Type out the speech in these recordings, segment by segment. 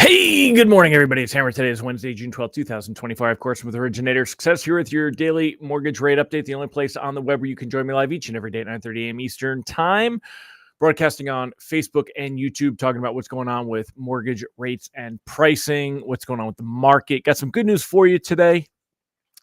Hey, good morning, everybody. It's Hammer. Today is Wednesday, June 12th, 2025. Of course, with Originator Success here with your daily mortgage rate update, the only place on the web where you can join me live each and every day at 9:30 a.m. Eastern Time. Broadcasting on Facebook and YouTube, talking about what's going on with mortgage rates and pricing, what's going on with the market. Got some good news for you today.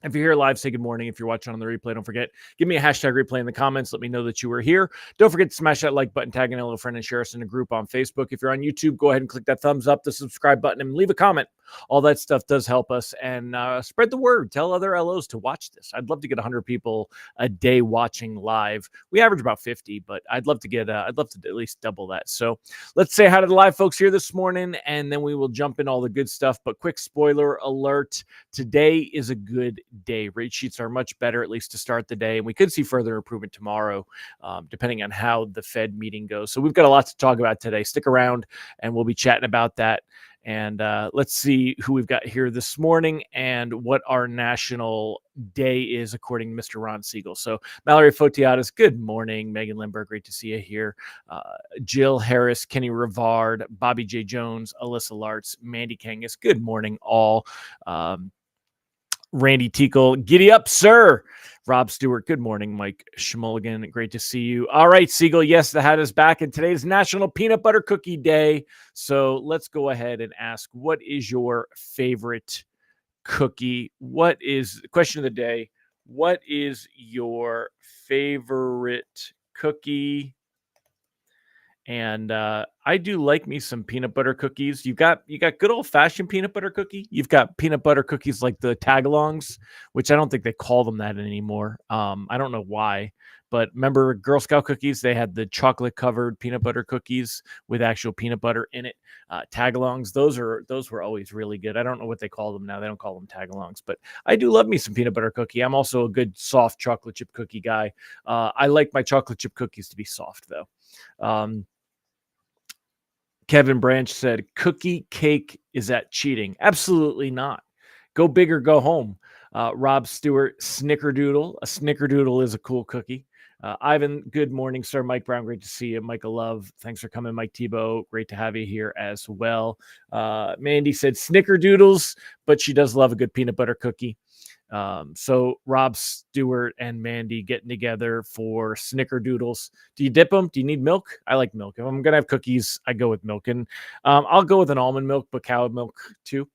If you're here live, say good morning. If you're watching on the replay, don't forget, give me a hashtag replay in the comments. Let me know that you were here. Don't forget to smash that like button, tag a little friend, and share us in a group on Facebook. If you're on YouTube, go ahead and click that thumbs up, the subscribe button, and leave a comment. All that stuff does help us, and spread the word. Tell other LOs to watch this. I'd love to get 100 people a day watching live. We average about 50, but I'd love to at least double that. So let's say hi to the live folks here this morning, and then we will jump in all the good stuff. But quick spoiler alert, today is a good day. Rate sheets are much better, at least to start the day, and we could see further improvement tomorrow, depending on how the Fed meeting goes. So we've got a lot to talk about today. Stick around, and we'll be chatting about that. And let's see who we've got here this morning and what our national day is, according to Mr. Ron Siegel. So Mallory Fotiadas, good morning. Megan Lindbergh, great to see you here. Jill Harris, Kenny Rivard, Bobby J. Jones, Alyssa Lartz, Mandy Kangas, good morning all. Randy Teakle, giddy up, sir. Rob Stewart, good morning. Mike Schmulligan, great to see you. All right, Siegel, yes, the hat is back, and today's National Peanut Butter Cookie Day. So let's go ahead and ask, what is your favorite cookie? What is the question of the day? What is your favorite cookie? And I do like me some peanut butter cookies. You got good old fashioned peanut butter cookie. You've got peanut butter cookies like the tagalongs, which I don't think they call them that anymore. I don't know why, but remember Girl Scout cookies? They had the chocolate covered peanut butter cookies with actual peanut butter in it. Tagalongs, those were always really good. I don't know what they call them now. They don't call them tagalongs, but I do love me some peanut butter cookie. I'm also a good soft chocolate chip cookie guy. I like my chocolate chip cookies to be soft though. Kevin Branch said, cookie cake, is that cheating? Absolutely not. Go big or go home. Rob Stewart, Snickerdoodle. A Snickerdoodle is a cool cookie. Ivan, good morning, sir. Mike Brown, great to see you. Michael Love, thanks for coming. Mike Tebow, great to have you here as well. Mandy said Snickerdoodles, but she does love a good peanut butter cookie. So Rob Stewart and Mandy getting together for Snickerdoodles. Do you dip them? Do you need milk? I like milk. If I'm going to have cookies, I go with milk. And I'll go with an almond milk, but cow milk too.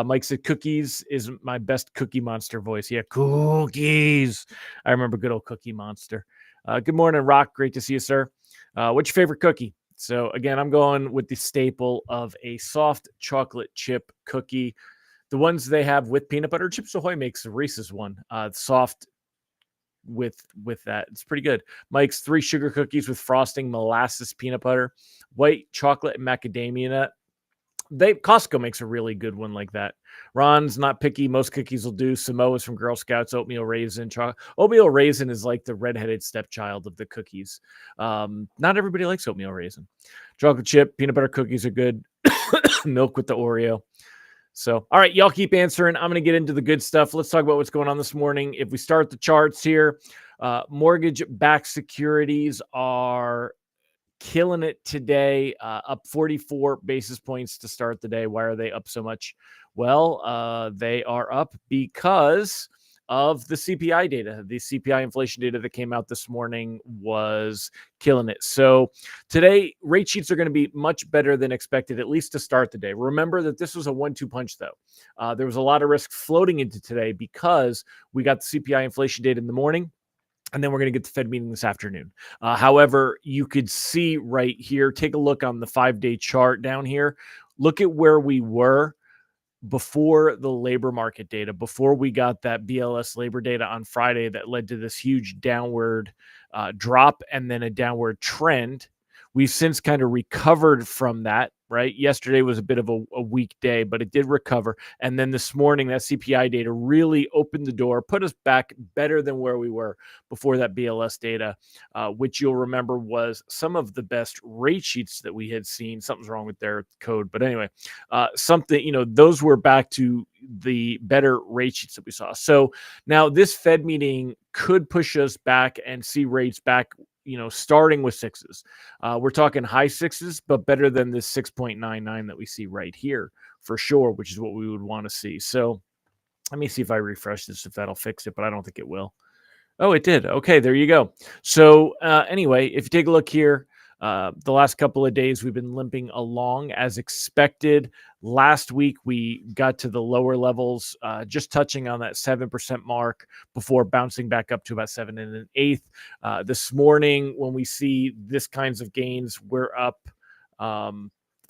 Mike said cookies is my best Cookie Monster voice. Yeah, cookies. I remember good old Cookie Monster. Good morning, Rock. Great to see you, sir. What's your favorite cookie? So again, I'm going with the staple of a soft chocolate chip cookie. The ones they have with peanut butter. Chips Ahoy makes a Reese's one, soft with that. It's pretty good. Mike's 3 sugar cookies with frosting, molasses, peanut butter, white chocolate, and macadamia nut. Costco makes a really good one like that. Ron's not picky. Most cookies will do. Samoa's from Girl Scouts, oatmeal raisin. Oatmeal raisin is like the redheaded stepchild of the cookies. Not everybody likes oatmeal raisin. Chocolate chip, peanut butter cookies are good. Milk with the Oreo. So, all right, y'all keep answering. I'm going to get into the good stuff. Let's talk about what's going on this morning. If we start the charts here, mortgage-backed securities are killing it today, up 44 basis points to start the day. Why are they up so much? Well, they are up because of the CPI data. The CPI inflation data that came out this morning was killing it. So today, rate sheets are going to be much better than expected, at least to start the day. Remember that this was a 1-2 punch, though. There was a lot of risk floating into today because we got the CPI inflation data in the morning, and then we're going to get the Fed meeting this afternoon. However, you could see right here, take a look on the 5-day chart down here. Look at where we were before the labor market data, before we got that BLS labor data on Friday that led to this huge downward drop and then a downward trend. We've since kind of recovered from that, right? Yesterday was a bit of a weak day, but it did recover. And then this morning, that CPI data really opened the door, put us back better than where we were before that BLS data, which you'll remember was some of the best rate sheets that we had seen. Something's wrong with their code. But anyway, those were back to the better rate sheets that we saw. So now this Fed meeting could push us back and see rates back starting with sixes. We're talking high sixes, but better than this 6.99 that we see right here for sure, which is what we would want to see. So let me see if I refresh this, if that'll fix it, but I don't think it will. Oh, it did. Okay, there you go. So anyway, if you take a look here, the last couple of days we've been limping along as expected. Last week we got to the lower levels, just touching on that 7% mark before bouncing back up to about 7 1/8. This morning, when we see this kinds of gains, we're up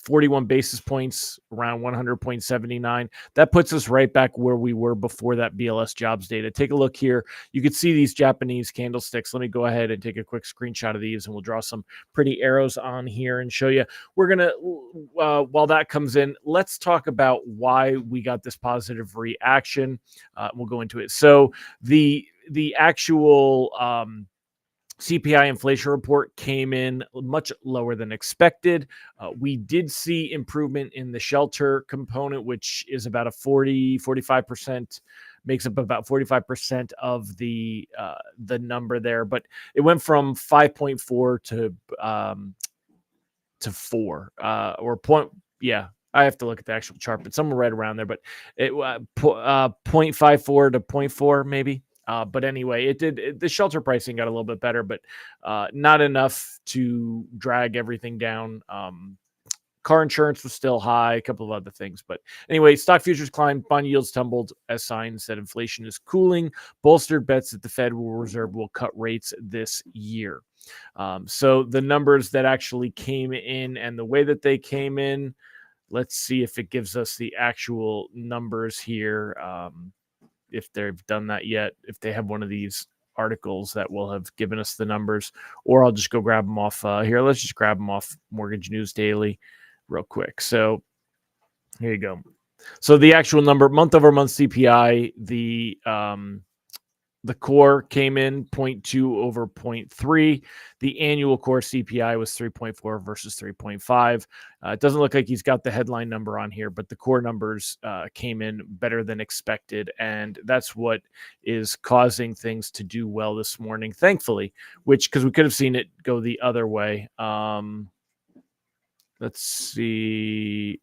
41 basis points, around 100.79. That puts us right back where we were before that BLS jobs data. Take a look here. You can see these Japanese candlesticks. Let me go ahead and take a quick screenshot of these, and we'll draw some pretty arrows on here and show you. We're going to, while that comes in, let's talk about why we got this positive reaction. We'll go into it. So the actual CPI inflation report came in much lower than expected. We did see improvement in the shelter component, which is about a 45%, makes up about 45% of the number there. But it went from 5.4 to 4 or point. Yeah, I have to look at the actual chart, but somewhere right around there. But it 0.54 to 0.4 maybe. But anyway, the shelter pricing got a little bit better, but not enough to drag everything down. Car insurance was still high, a couple of other things. But anyway, stock futures climbed, bond yields tumbled as signs that inflation is cooling, bolstered bets that the Federal Reserve will cut rates this year. So the numbers that actually came in and the way that they came in, let's see if it gives us the actual numbers here. If they've done that yet, if they have one of these articles that will have given us the numbers, or I'll just go grab them off here. Let's just grab them off Mortgage News Daily real quick. So here you go. So the actual number, month over month CPI, the core came in 0.2 over 0.3. The annual core CPI was 3.4 versus 3.5. It doesn't look like he's got the headline number on here, but the core numbers came in better than expected. And that's what is causing things to do well this morning, thankfully, because we could have seen it go the other way. Let's see.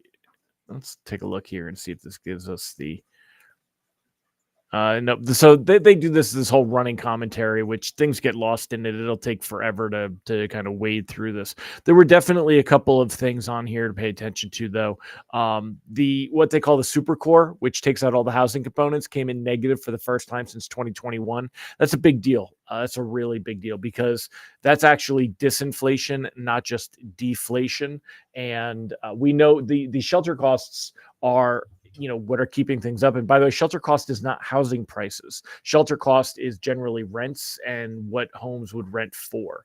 Let's take a look here and see if this gives us the... no, so they do this whole running commentary, which things get lost in it. It'll take forever to kind of wade through this. There were definitely a couple of things on here to pay attention to, though. What they call the super core, which takes out all the housing components, came in negative for the first time since 2021. That's a big deal. That's a really big deal because that's actually disinflation, not just deflation. And we know the shelter costs are what are keeping things up. And by the way, shelter cost is not housing prices. Shelter cost is generally rents and what homes would rent for.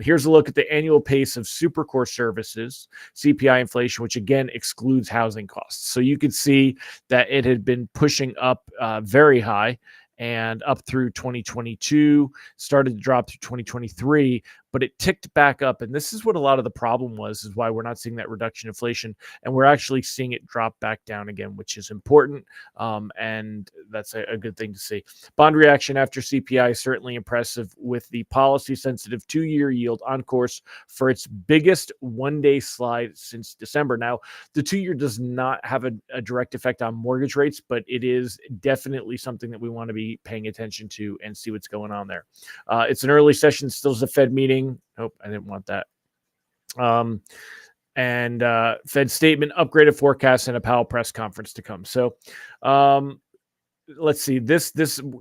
Here's a look at the annual pace of supercore services, CPI inflation, which again excludes housing costs. So you could see that it had been pushing up very high and up through 2022, started to drop through 2023, but it ticked back up. And this is what a lot of the problem is why we're not seeing that reduction in inflation. And we're actually seeing it drop back down again, which is important. And that's a good thing to see. Bond reaction after CPI is certainly impressive, with the policy sensitive 2-year yield on course for its biggest one-day slide since December. Now, the 2-year does not have a direct effect on mortgage rates, but it is definitely something that we want to be paying attention to and see what's going on there. It's an early session, still is a Fed meeting. Nope, I didn't want that. And Fed statement, upgraded forecast, and a Powell press conference to come. So let's see, this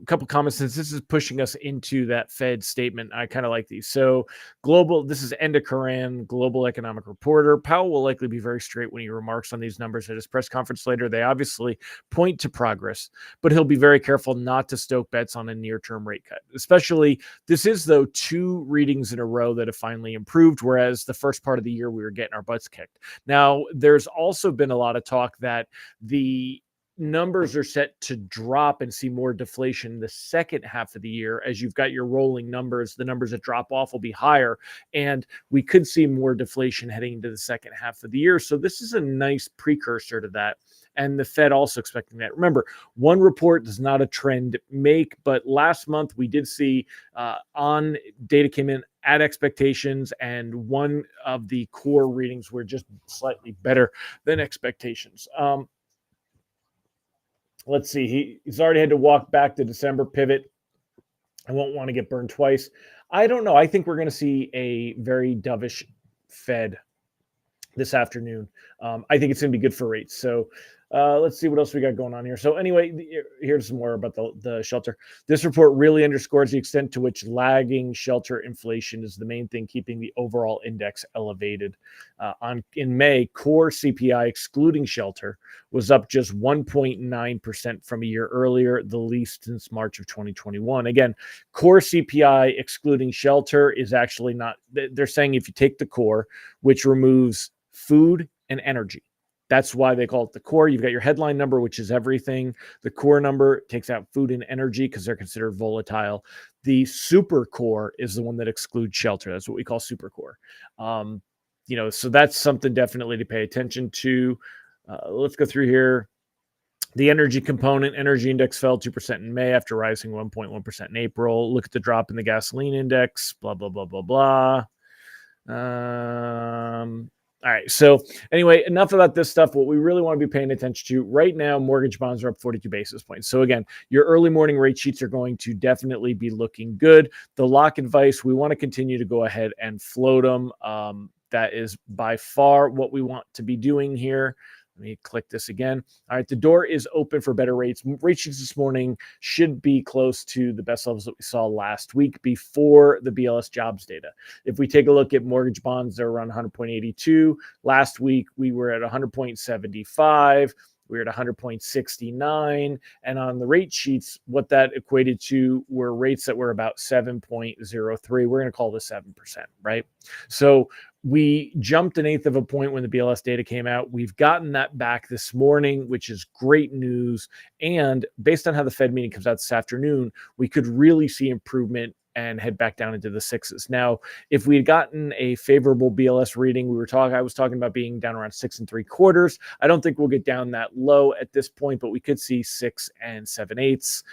couple comments, since this is pushing us into that Fed statement. I kind of like these. So this is Enda Karan, Global Economic Reporter. Powell will likely be very straight when he remarks on these numbers at his press conference later. They obviously point to progress, but he'll be very careful not to stoke bets on a near-term rate cut. Especially, this is, though, 2 readings in a row that have finally improved, whereas the first part of the year we were getting our butts kicked. Now, there's also been a lot of talk that the numbers are set to drop and see more deflation in the second half of the year. As you've got your rolling numbers, the numbers that drop off will be higher, and we could see more deflation heading into the second half of the year. So this is a nice precursor to that. And the Fed also expecting that. Remember, one report does not a trend make, but last month we did see on data came in at expectations, and one of the core readings were just slightly better than expectations. Let's see. He's already had to walk back to December pivot. I won't want to get burned twice. I don't know. I think we're going to see a very dovish Fed this afternoon. I think it's going to be good for rates. So let's see what else we got going on here. So anyway, here's some more about the shelter. This report really underscores the extent to which lagging shelter inflation is the main thing keeping the overall index elevated. In May, core CPI excluding shelter was up just 1.9% from a year earlier, the least since March of 2021. Again, core CPI excluding shelter is actually not, they're saying if you take the core, which removes food and energy, that's why they call it the core. You've got your headline number, which is everything. The core number takes out food and energy because they're considered volatile. The super core is the one that excludes shelter. That's what we call super core. So that's something definitely to pay attention to. Let's go through here. The energy component, energy index fell 2% in May after rising 1.1% in April. Look at the drop in the gasoline index, blah, blah, blah, blah, blah. All right. So anyway, enough about this stuff. What we really want to be paying attention to right now, mortgage bonds are up 42 basis points. So again, your early morning rate sheets are going to definitely be looking good. The lock advice, we want to continue to go ahead and float them. That is by far what we want to be doing here. Let me click this again. All right, the door is open for better rates. Rate sheets this morning should be close to the best levels that we saw last week before the BLS jobs data. If we take a look at mortgage bonds, they're around 100.82. Last week, we were at 100.75. We were at 100.69. And on the rate sheets, what that equated to were rates that were about 7.03. We're going to call this 7%, right? So we jumped 1/8 of a point when the BLS data came out. We've gotten that back this morning, which is great news. And based on how the Fed meeting comes out this afternoon, we could really see improvement and head back down into the sixes. Now, if we had gotten a favorable BLS reading, I was talking about being down around 6 3/4. I don't think we'll get down that low at this point, but we could see 6 7/8.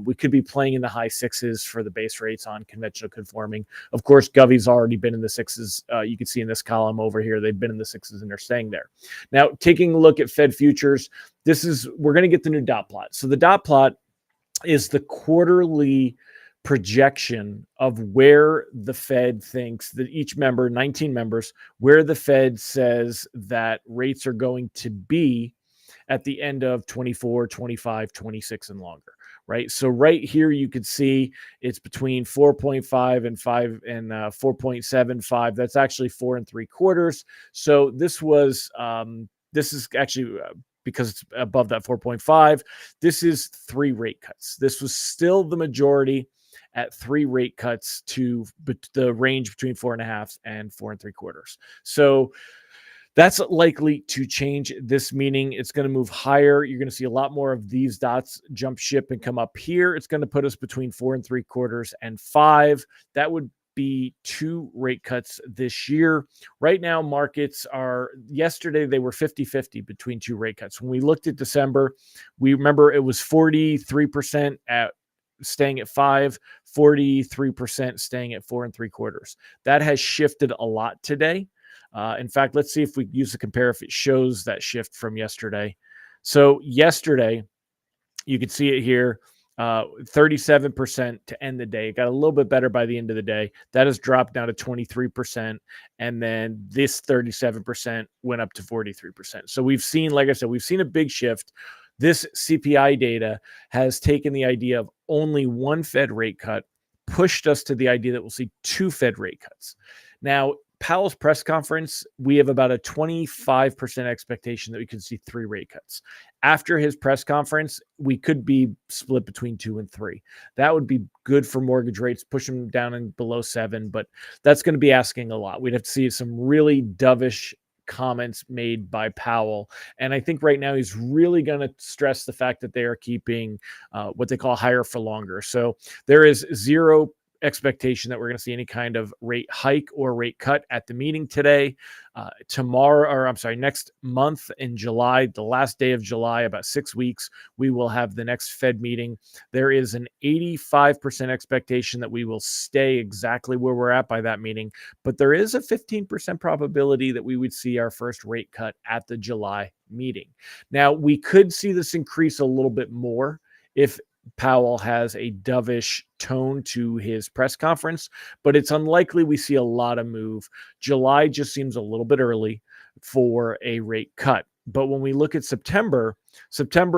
We could be playing in the high sixes for the base rates on conventional conforming. Of course, Govey's already been in the sixes. You can see in this column over here, they've been in the sixes and they're staying there. Now, taking a look at Fed futures, we're going to get the new dot plot. So the dot plot is the quarterly projection of where the Fed thinks that each member, 19 members, where the Fed says that rates are going to be at the end of 24, 25, 26 and longer, right? So right here, you could see it's between 4.5 and 5 and 4.75. That's actually 4 3/4. So this is actually because it's above that 4.5. This is 3 rate cuts. This was still the majority at 3 rate cuts to the range between 4.5 and 4 3/4. So that's likely to change this meeting. It's going to move higher. You're going to see a lot more of these dots jump ship and come up here. It's going to put us between 4 3/4 and 5. That would be 2 rate cuts this year. Right now, yesterday they were 50-50 between 2 rate cuts. When we looked at December, we remember it was 43% at staying at 5, 43% staying at 4 3/4. That has shifted a lot today. In fact, let's see if we use the compare if it shows that shift from yesterday. So yesterday, you can see it here, 37% to end the day. It got a little bit better by the end of the day. That has dropped down to 23%. And then this 37% went up to 43%. So we've seen, like I said, we've seen a big shift. This CPI data has taken the idea of only 1 Fed rate cut, pushed us to the idea that we'll see 2 Fed rate cuts. Now, Powell's press conference, we have about a 25% expectation that we could see 3 rate cuts. After his press conference, we could be split between 2 and 3. That would be good for mortgage rates, push them down and below 7, but that's going to be asking a lot. We'd have to see some really dovish comments made by Powell. And I think right now he's really going to stress the fact that they are keeping what they call higher for longer. So there is zero expectation that we're going to see any kind of rate hike or rate cut at the meeting today. Next month in July, the last day of July, about 6 weeks, we will have the next Fed meeting. There is an 85% expectation that we will stay exactly where we're at by that meeting, but there is a 15% probability that we would see our first rate cut at the July meeting. Now, we could see this increase a little bit more if Powell has a dovish tone to his press conference, but it's unlikely we see a lot of move. July just seems a little bit early for a rate cut. But when we look at September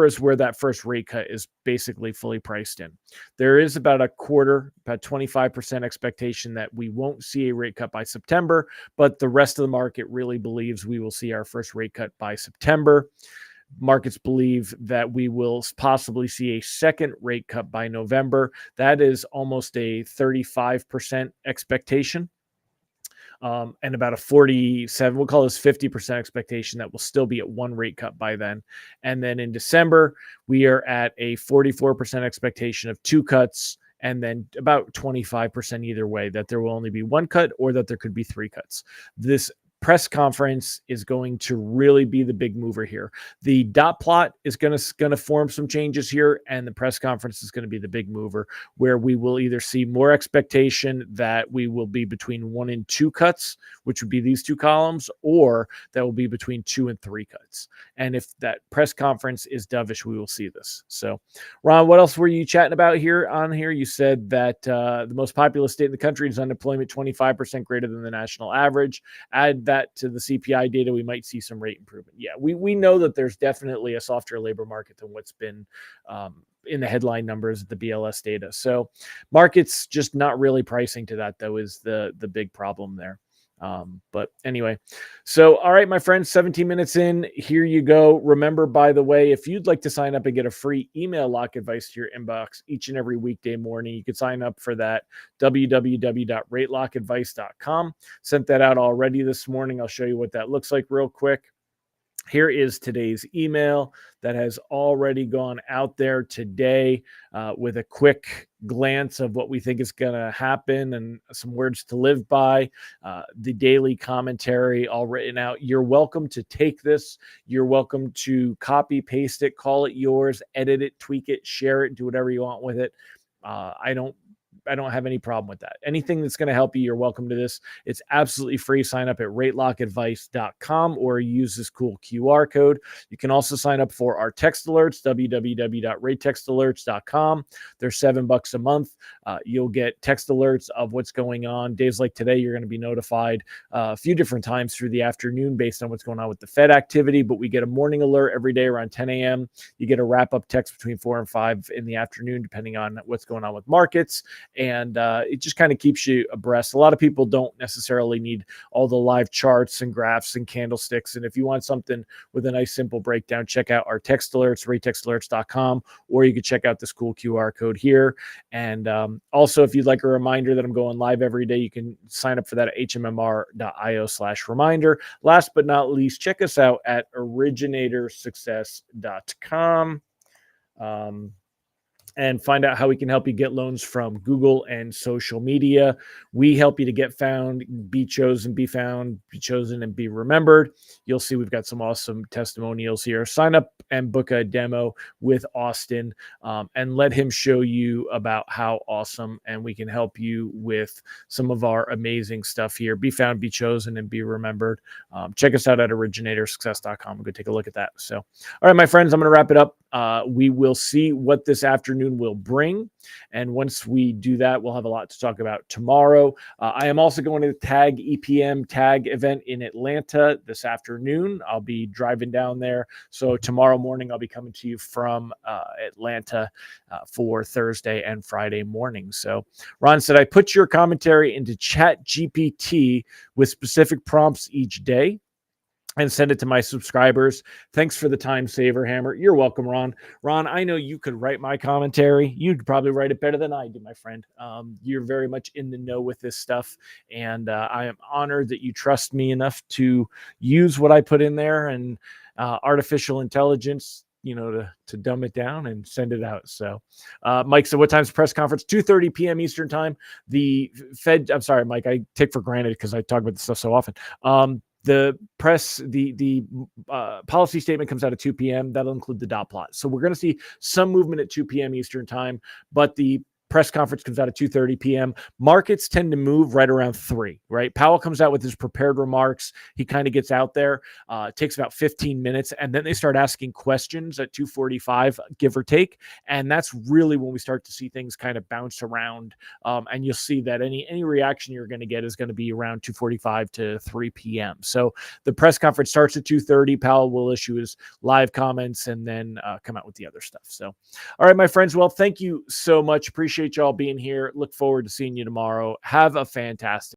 is where that first rate cut is basically fully priced in. There is about a quarter, about 25% expectation that we won't see a rate cut by September, but the rest of the market really believes we will see our first rate cut by September. Markets believe that we will possibly see a second rate cut by November. That is almost a 35% expectation. And about a 47, we'll call this 50% expectation that we'll still be at one rate cut by then. And then in December, we are at a 44% expectation of two cuts, and then about 25% either way, that there will only be one cut or that there could be three cuts. This press conference is going to really be the big mover here. The dot plot is going to form some changes here, and the press conference is going to be the big mover, where we will either see more expectation that we will be between 1 and 2 cuts, which would be these two columns, or that will be between 2 and 3 cuts. And if that press conference is dovish, we will see this. So, Ron, what else were you chatting about here on here? You said that the most populous state in the country is unemployment 25% greater than the national average. Add that to the CPI data, we might see some rate improvement. Yeah, we know that there's definitely a softer labor market than what's been in the headline numbers of the BLS data. So markets just not really pricing to that, though, is the big problem there. But anyway, so all right, my friends, 17 minutes in, here you go. Remember, by the way, if you'd like to sign up and get a free email lock advice to your inbox each and every weekday morning, you can sign up for that, www.ratelockadvice.com. Sent that out already this morning. I'll show you what that looks like real quick. Here is today's email that has already gone out there today with a quick glance of what we think is going to happen and some words to live by. The daily commentary all written out. You're welcome to take this. You're welcome to copy, paste it, call it yours, edit it, tweak it, share it, do whatever you want with it. I don't have any problem with that. Anything that's going to help you, you're welcome to this. It's absolutely free. Sign up at ratelockadvice.com or use this cool QR code. You can also sign up for our text alerts, www.ratetextalerts.com. They're $7 a month. You'll get text alerts of what's going on. Days like today, you're going to be notified a few different times through the afternoon based on what's going on with the Fed activity, but we get a morning alert every day around 10 a.m. You get a wrap-up text between 4 and 5 in the afternoon, depending on what's going on with markets. And it just kind of keeps you abreast. A lot of people don't necessarily need all the live charts and graphs and candlesticks. And if you want something with a nice, simple breakdown, check out our text alerts, ratetextalerts.com, or you can check out this cool QR code here. And also, if you'd like a reminder that I'm going live every day, you can sign up for that at hmmr.io/reminder. Last but not least, check us out at originatorssuccess.com. And find out how we can help you get loans from Google and social media. We help you to get found, be chosen, be found, be chosen, and be remembered. You'll see we've got some awesome testimonials here. Sign up and book a demo with Austin and let him show you about how awesome, and we can help you with some of our amazing stuff here. Be found, be chosen, and be remembered. Check us out at originatorssuccess.com. Go take a look at that. So, all right, my friends, I'm going to wrap it up. We will see what this afternoon will bring. And once we do that, we'll have a lot to talk about tomorrow. I am also going to the TAG EPM TAG event in Atlanta this afternoon. I'll be driving down there. So tomorrow morning, I'll be coming to you from Atlanta for Thursday and Friday morning. So Ron said, I put your commentary into Chat GPT with specific prompts each day. and send it to my subscribers. Thanks for the time saver, Hammer. You're welcome, Ron. Ron, I know you could write my commentary. You'd probably write it better than I do, my friend. You're very much in the know with this stuff, and I am honored that you trust me enough to use what I put in there and artificial intelligence, to dumb it down and send it out. So Mike said, what time's the press conference? 2:30 p.m. Eastern time. The Fed, I'm sorry, Mike, I take for granted because I talk about this stuff so often. The press, the policy statement comes out at 2 p.m. That'll include the dot plot. So we're going to see some movement at 2 p.m. Eastern time, but the press conference comes out at 2:30 p.m. Markets tend to move right around 3, right? Powell comes out with his prepared remarks. He kind of gets out there. It takes about 15 minutes, and then they start asking questions at 2:45, give or take. And that's really when we start to see things kind of bounce around. And you'll see that any reaction you're going to get is going to be around 2:45 to 3 p.m. So the press conference starts at 2:30. Powell will issue his live comments and then come out with the other stuff. So, all right, my friends. Well, thank you so much. Appreciate y'all being here. Look forward to seeing you tomorrow. Have a fantastic